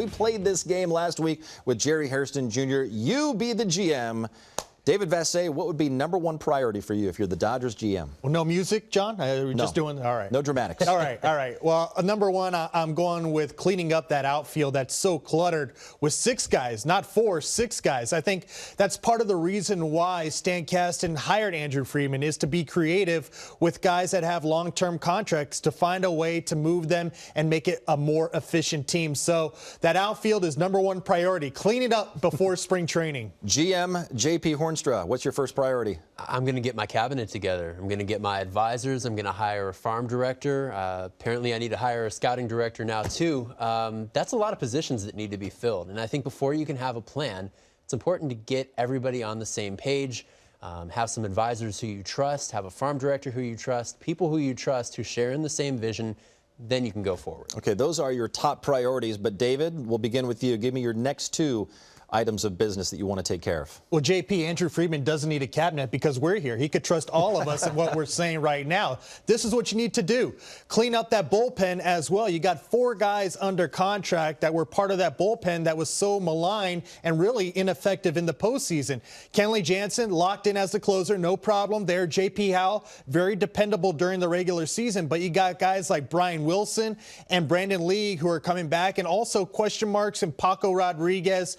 We played this game last week with Jerry Hairston Jr. You be the GM. David Vassay, what would be #1 priority for you if you're the Dodgers GM? Well, no music, John? We're just doing, all right. No dramatics. All right. Well, #1, I'm going with cleaning up that outfield that's so cluttered with 6 guys, not 4, 6 guys. I think that's part of the reason why Stan Kasten hired Andrew Friedman, is to be creative with guys that have long-term contracts to find a way to move them and make it a more efficient team. So that outfield is #1 priority. Clean it up before spring training. GM JP Hoornstra, what's your first priority? I'm going to get my cabinet together. I'm going to get my advisors. I'm going to hire a farm director. Apparently, I need to hire a scouting director now, too. That's a lot of positions that need to be filled. And I think before you can have a plan, it's important to get everybody on the same page, have some advisors who you trust, have a farm director who you trust, people who you trust who share in the same vision. Then you can go forward. Okay, those are your top priorities. But, David, we'll begin with you. Give me your next 2 items of business that you want to take care of. Well, JP, Andrew Friedman doesn't need a cabinet because we're here. He could trust all of us in what we're saying right now. This is what you need to do. Clean up that bullpen as well. You got 4 guys under contract that were part of that bullpen that was so maligned and really ineffective in the postseason. Kenley Jansen locked in as the closer, no problem there. JP Howell, very dependable during the regular season, but you got guys like Brian Wilson and Brandon Lee who are coming back, and also question marks in Paco Rodriguez,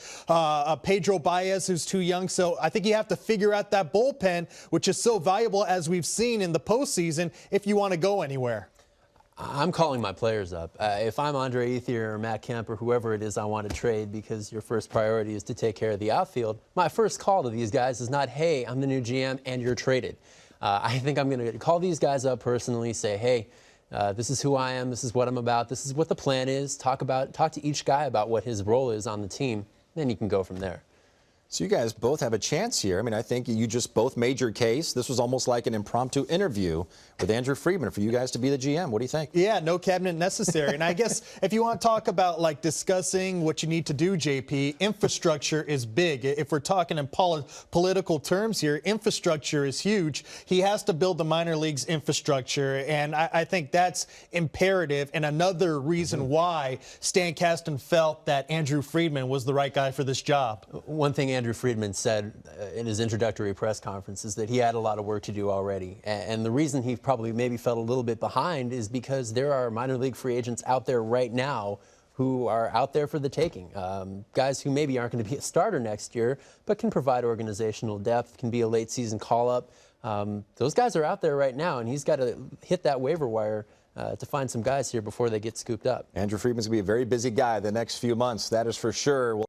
Pedro Baez, who's too young. So I think you have to figure out that bullpen, which is so valuable, as we've seen in the postseason, if you want to go anywhere. I'm calling my players up. If I'm Andre Ethier or Matt Kemp or whoever it is I want to trade because your first priority is to take care of the outfield, my first call to these guys is not, hey, I'm the new GM and you're traded. I think I'm going to call these guys up personally, say, hey, this is who I am, this is what I'm about, this is what the plan is. Talk to each guy about what his role is on the team. Then you can go from there. So you guys both have a chance here. I mean, I think you just both made your case. This was almost like an impromptu interview with Andrew Friedman for you guys to be the GM. What do you think? Yeah, no cabinet necessary. And I guess if you want to talk about like discussing what you need to do, JP, infrastructure is big. If we're talking in political terms here, infrastructure is huge. He has to build the minor leagues infrastructure, and I think that's imperative, and another reason why Stan Kasten felt that Andrew Friedman was the right guy for this job. One thing Andrew Friedman said in his introductory press conference is that he had a lot of work to do already. And the reason he probably maybe felt a little bit behind is because there are minor league free agents out there right now who are out there for the taking. Guys who maybe aren't going to be a starter next year, but can provide organizational depth, can be a late season call-up. Those guys are out there right now, and he's got to hit that waiver wire to find some guys here before they get scooped up. Andrew Friedman's going to be a very busy guy the next few months, that is for sure.